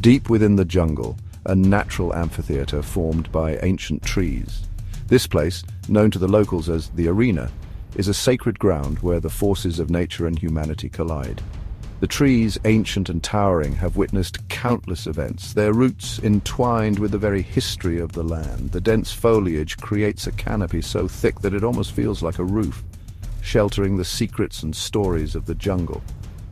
Deep within the jungle, a natural amphitheater formed by ancient trees. This place, known to the locals as the arena, is a sacred ground where the forces of nature and humanity collide. The trees, ancient and towering, have witnessed countless events, their roots entwined with the very history of the land. The dense foliage creates a canopy so thick that it almost feels like a roof, sheltering the secrets and stories of the jungle.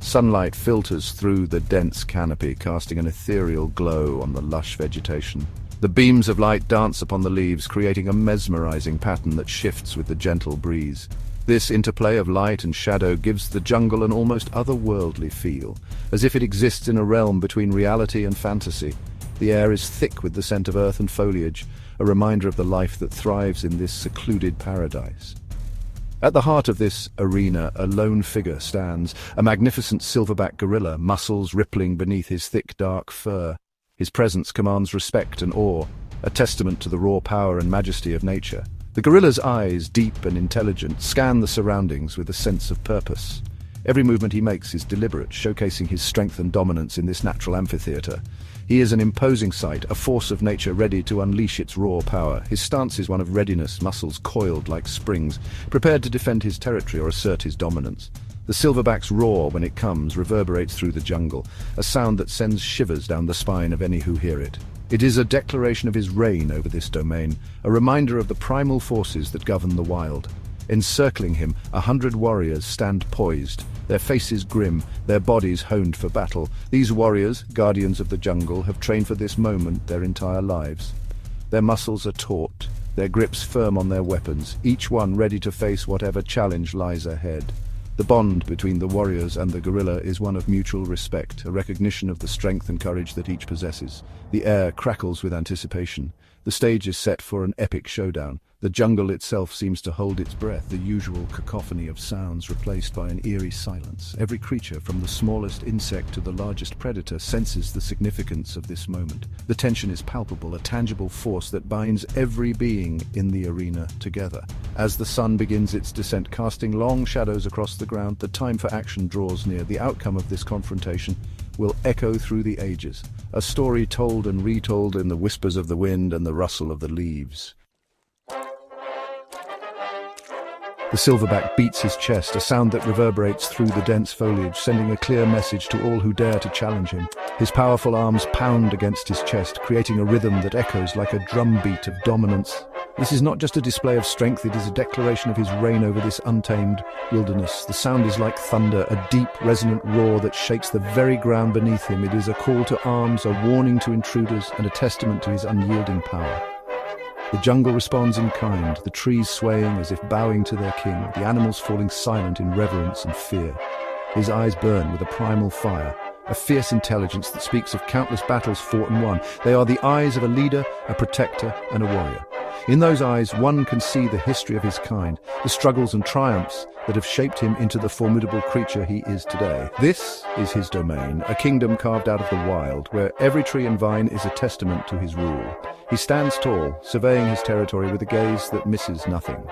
Sunlight filters through the dense canopy, casting an ethereal glow on the lush vegetation. The beams of light dance upon the leaves, creating a mesmerizing pattern that shifts with the gentle breeze. This interplay of light and shadow gives the jungle an almost otherworldly feel, as if it exists in a realm between reality and fantasy. The air is thick with the scent of earth and foliage, a reminder of the life that thrives in this secluded paradise. At the heart of this arena, a lone figure stands, a magnificent silverback gorilla, muscles rippling beneath his thick, dark fur. His presence commands respect and awe, a testament to the raw power and majesty of nature. The gorilla's eyes, deep and intelligent, scan the surroundings with a sense of purpose. Every movement he makes is deliberate, showcasing his strength and dominance in this natural amphitheater. He is an imposing sight, a force of nature ready to unleash its raw power. His stance is one of readiness, muscles coiled like springs, prepared to defend his territory or assert his dominance. The silverback's roar, when it comes, reverberates through the jungle, a sound that sends shivers down the spine of any who hear it. It is a declaration of his reign over this domain, a reminder of the primal forces that govern the wild. Encircling him, 100 warriors stand poised, their faces grim, their bodies honed for battle. These warriors, guardians of the jungle, have trained for this moment their entire lives. Their muscles are taut, their grips firm on their weapons, each one ready to face whatever challenge lies ahead. The bond between the warriors and the gorilla is one of mutual respect, a recognition of the strength and courage that each possesses. The air crackles with anticipation. The stage is set for an epic showdown. The jungle itself seems to hold its breath, the usual cacophony of sounds replaced by an eerie silence. Every creature, from the smallest insect to the largest predator, senses the significance of this moment. The tension is palpable, a tangible force that binds every being in the arena together. As the sun begins its descent, casting long shadows across the ground, the time for action draws near. The outcome of this confrontation will echo through the ages, a story told and retold in the whispers of the wind and the rustle of the leaves. The silverback beats his chest, a sound that reverberates through the dense foliage, sending a clear message to all who dare to challenge him. His powerful arms pound against his chest, creating a rhythm that echoes like a drumbeat of dominance. This is not just a display of strength, it is a declaration of his reign over this untamed wilderness. The sound is like thunder, a deep, resonant roar that shakes the very ground beneath him. It is a call to arms, a warning to intruders, and a testament to his unyielding power. The jungle responds in kind, the trees swaying as if bowing to their king, the animals falling silent in reverence and fear. His eyes burn with a primal fire, a fierce intelligence that speaks of countless battles fought and won. They are the eyes of a leader, a protector, and a warrior. In those eyes, one can see the history of his kind, the struggles and triumphs that have shaped him into the formidable creature he is today. This is his domain, a kingdom carved out of the wild, where every tree and vine is a testament to his rule. He stands tall, surveying his territory with a gaze that misses nothing.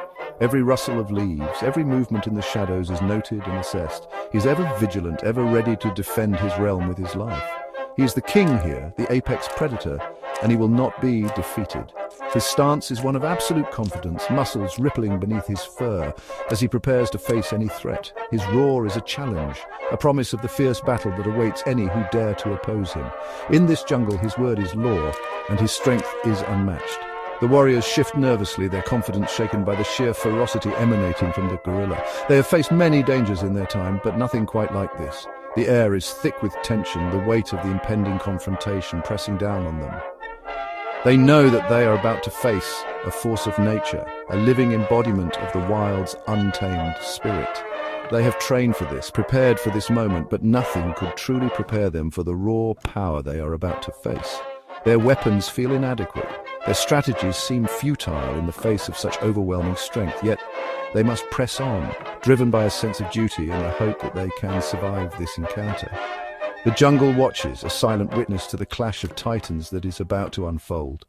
Every rustle of leaves, every movement in the shadows is noted and assessed. He is ever vigilant, ever ready to defend his realm with his life. He is the king here, the apex predator, and he will not be defeated. His stance is one of absolute confidence, muscles rippling beneath his fur as he prepares to face any threat. His roar is a challenge, a promise of the fierce battle that awaits any who dare to oppose him. In this jungle, his word is law, and his strength is unmatched. The warriors shift nervously, their confidence shaken by the sheer ferocity emanating from the gorilla. They have faced many dangers in their time, but nothing quite like this. The air is thick with tension, the weight of the impending confrontation pressing down on them. They know that they are about to face a force of nature, a living embodiment of the wild's untamed spirit. They have trained for this, prepared for this moment, but nothing could truly prepare them for the raw power they are about to face. Their weapons feel inadequate. Their strategies seem futile in the face of such overwhelming strength, yet they must press on, driven by a sense of duty and a hope that they can survive this encounter. The jungle watches, a silent witness to the clash of titans that is about to unfold.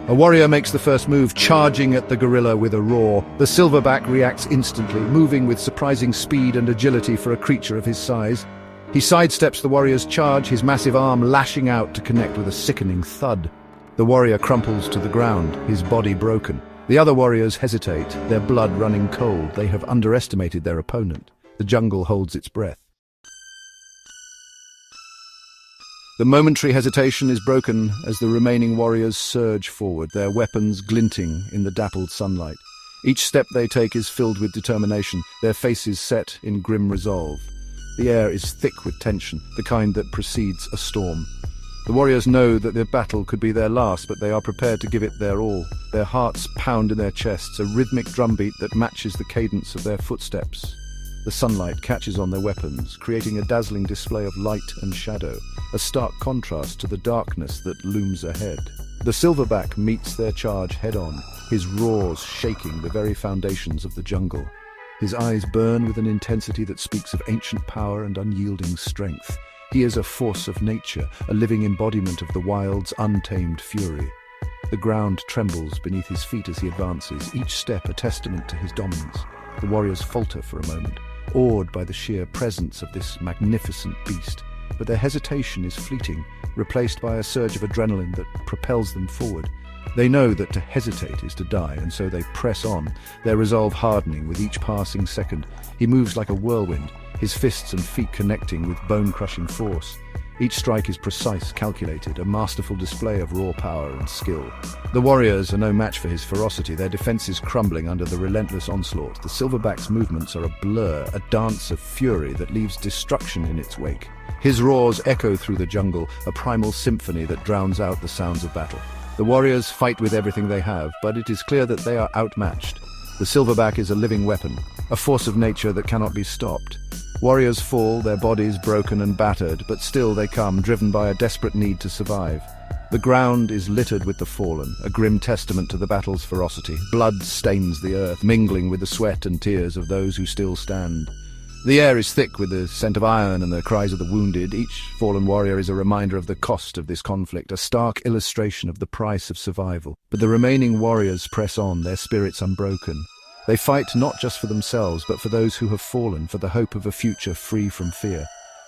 A warrior makes the first move, charging at the gorilla with a roar. The silverback reacts instantly, moving with surprising speed and agility for a creature of his size. He sidesteps the warrior's charge, his massive arm lashing out to connect with a sickening thud. The warrior crumples to the ground, his body broken. The other warriors hesitate, their blood running cold. They have underestimated their opponent. The jungle holds its breath. The momentary hesitation is broken as the remaining warriors surge forward, their weapons glinting in the dappled sunlight. Each step they take is filled with determination, their faces set in grim resolve. The air is thick with tension, the kind that precedes a storm. The warriors know that their battle could be their last, but they are prepared to give it their all. Their hearts pound in their chests, a rhythmic drumbeat that matches the cadence of their footsteps. The sunlight catches on their weapons, creating a dazzling display of light and shadow, a stark contrast to the darkness that looms ahead. The Silverback meets their charge head-on, his roars shaking the very foundations of the jungle. His eyes burn with an intensity that speaks of ancient power and unyielding strength. He is a force of nature, a living embodiment of the wild's untamed fury. The ground trembles beneath his feet as he advances, each step a testament to his dominance. The warriors falter for a moment, awed by the sheer presence of this magnificent beast. But their hesitation is fleeting, replaced by a surge of adrenaline that propels them forward. They know that to hesitate is to die, and so they press on, their resolve hardening with each passing second. He moves like a whirlwind, his fists and feet connecting with bone-crushing force. Each strike is precise, calculated, a masterful display of raw power and skill. The warriors are no match for his ferocity, their defenses crumbling under the relentless onslaught. The Silverback's movements are a blur, a dance of fury that leaves destruction in its wake. His roars echo through the jungle, a primal symphony that drowns out the sounds of battle. The warriors fight with everything they have, but it is clear that they are outmatched. The Silverback is a living weapon, a force of nature that cannot be stopped. Warriors fall, their bodies broken and battered, but still they come, driven by a desperate need to survive. The ground is littered with the fallen, a grim testament to the battle's ferocity. Blood stains the earth, mingling with the sweat and tears of those who still stand. The air is thick with the scent of iron and the cries of the wounded. Each fallen warrior is a reminder of the cost of this conflict, a stark illustration of the price of survival. But the remaining warriors press on, their spirits unbroken. They fight not just for themselves, but for those who have fallen, for the hope of a future free from fear.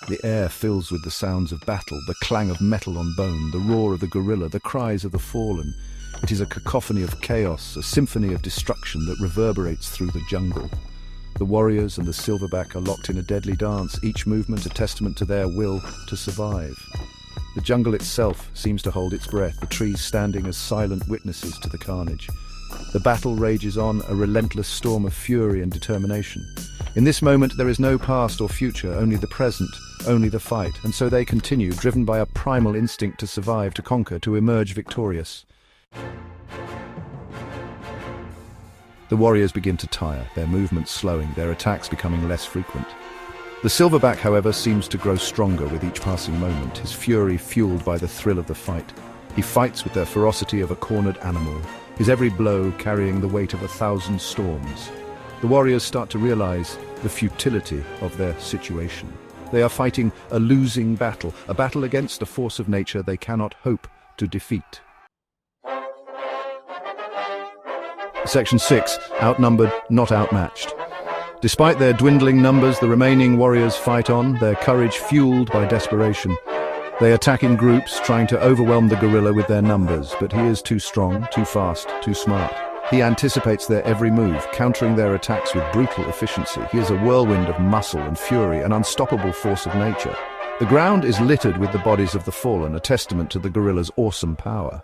The air fills with the sounds of battle, the clang of metal on bone, the roar of the gorilla, the cries of the fallen. It is a cacophony of chaos, a symphony of destruction that reverberates through the jungle. The warriors and the Silverback are locked in a deadly dance, each movement a testament to their will to survive. The jungle itself seems to hold its breath, the trees standing as silent witnesses to the carnage. The battle rages on, a relentless storm of fury and determination. In this moment there is no past or future, only the present, only the fight, and so they continue, driven by a primal instinct to survive, to conquer, to emerge victorious. The warriors begin to tire, their movements slowing, their attacks becoming less frequent. The Silverback, however, seems to grow stronger with each passing moment, his fury fueled by the thrill of the fight. He fights with the ferocity of a cornered animal, his every blow carrying the weight of 1,000 storms. The warriors start to realize the futility of their situation. They are fighting a losing battle, a battle against a force of nature they cannot hope to defeat. Section 6. Outnumbered, not outmatched. Despite their dwindling numbers, the remaining warriors fight on, their courage fueled by desperation. They attack in groups, trying to overwhelm the gorilla with their numbers, but he is too strong, too fast, too smart. He anticipates their every move, countering their attacks with brutal efficiency. He is a whirlwind of muscle and fury, an unstoppable force of nature. The ground is littered with the bodies of the fallen, a testament to the gorilla's awesome power.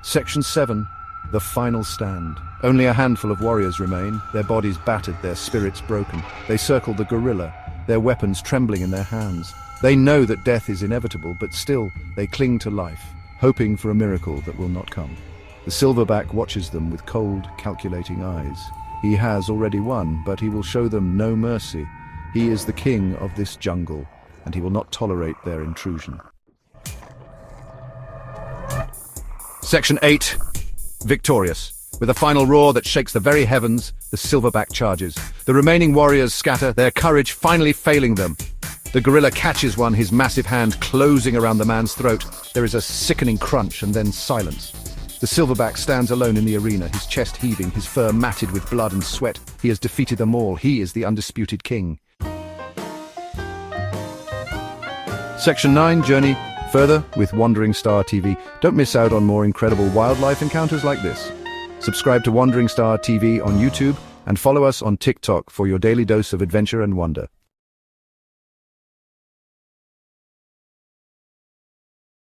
Section 7. The final stand. Only a handful of warriors remain, their bodies battered, their spirits broken. They circle the gorilla, their weapons trembling in their hands. They know that death is inevitable, but still they cling to life, hoping for a miracle that will not come. The Silverback watches them with cold, calculating eyes. He has already won, but he will show them no mercy. He is the king of this jungle, and he will not tolerate their intrusion. Section 8. Victorious. With a final roar that shakes the very heavens, the Silverback charges. The remaining warriors scatter, their courage finally failing them. The gorilla catches one, his massive hand closing around the man's throat. There is a sickening crunch and then silence. The silverback stands alone in the arena, his chest heaving, his fur matted with blood and sweat. He has defeated them all. He is the undisputed king. Section 9, Journey further with WanderingStarr TV. Don't miss out on more incredible wildlife encounters like this. Subscribe to WanderingStarr TV on YouTube and follow us on TikTok for your daily dose of adventure and wonder.